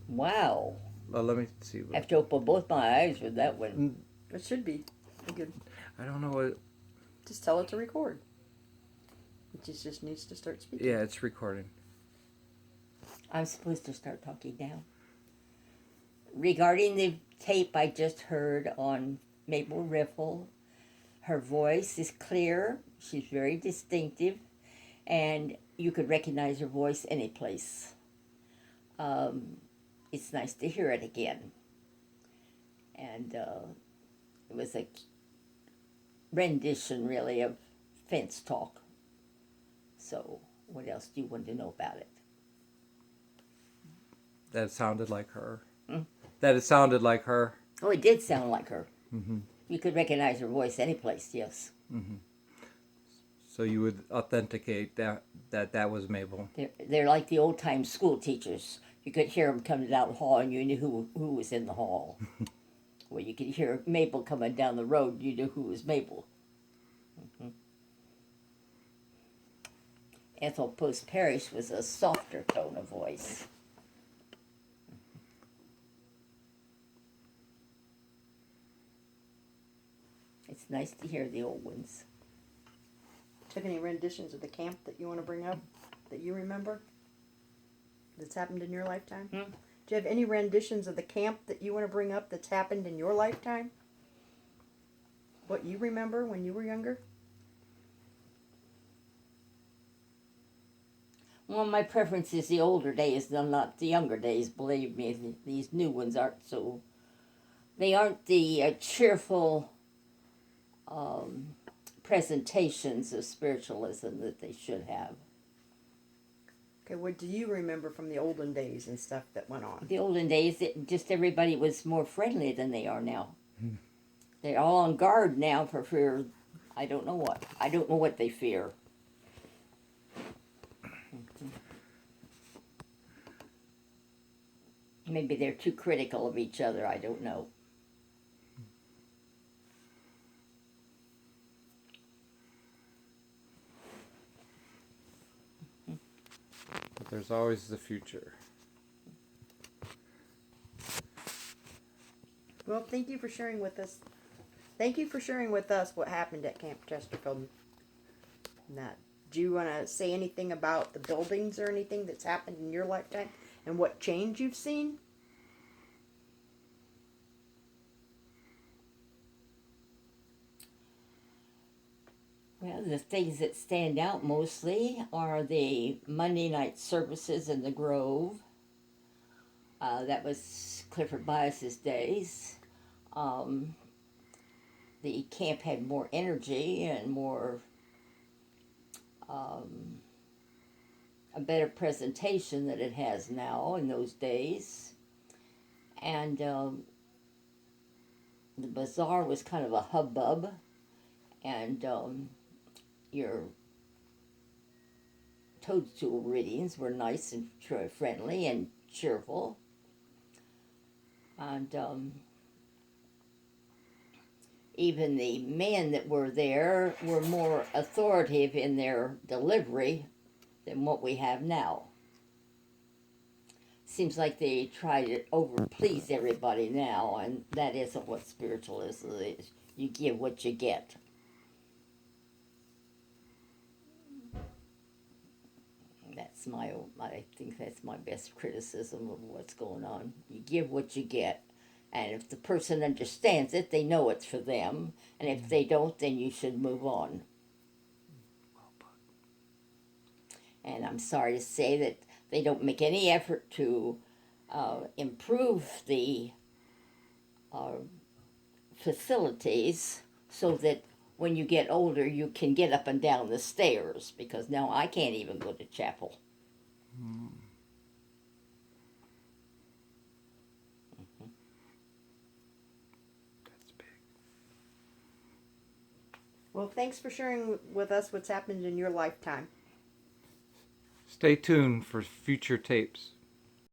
Wow. Well, let me see. I have to open both my eyes with that one. It should be good. I don't know what. Just tell it to record. It just needs to start speaking. Yeah, it's recording. I'm supposed to start talking now. Regarding the tape I just heard on Mabel Riffle, her voice is clear. She's very distinctive, and you could recognize her voice any place. It's nice to hear it again. And it was a rendition, really, of Fence Talk. So, what else do you want to know about it? That it sounded like her. Hmm? That it sounded like her. Oh, it did sound like her. Mm-hmm. You could recognize her voice any place, yes. Mm-hmm. So you would authenticate that was Mabel. They're like the old-time school teachers. You could hear them coming down the hall, and you knew who was in the hall. Or you could hear Mabel coming down the road, you knew who was Mabel. Mm-hmm. Ethel Post Parrish was a softer tone of voice. It's nice to hear the old ones. Took any renditions of the camp that you want to bring up that you remember that's happened in your lifetime? Hmm? Do you have any renditions of the camp that you want to bring up that's happened in your lifetime? What you remember when you were younger? Well, my preference is the older days, not the younger days. Believe me, these new ones aren't so. They aren't the cheerful presentations of spiritualism that they should have. Okay, what do you remember from the olden days and stuff that went on? The olden days, everybody was more friendly than they are now. They're all on guard now for fear. I don't know what. I don't know what they fear. Maybe they're too critical of each other. I don't know. But there's always the future. Well, thank you for sharing with us. Thank you for sharing with us what happened at Camp Chesterfield. Do you want to say anything about the buildings or anything that's happened in your lifetime and what change you've seen? Well, the things that stand out mostly are the Monday night services in the Grove. That was Clifford Bias's days. The camp had more energy and more a better presentation than it has now in those days. And the bazaar was kind of a hubbub, and your toadstool readings were nice and friendly and cheerful. And even the men that were there were more authoritative in their delivery than what we have now. Seems like they try to over-please everybody now, and that isn't what spiritualism is. You give what you get. I think that's my best criticism of what's going on. You give what you get. And if the person understands it, they know it's for them. And if they don't, then you should move on. And I'm sorry to say that they don't make any effort to improve the facilities so that when you get older, you can get up and down the stairs, because now I can't even go to chapel. That's big. Well, thanks for sharing with us what's happened in your lifetime. Stay tuned for future tapes.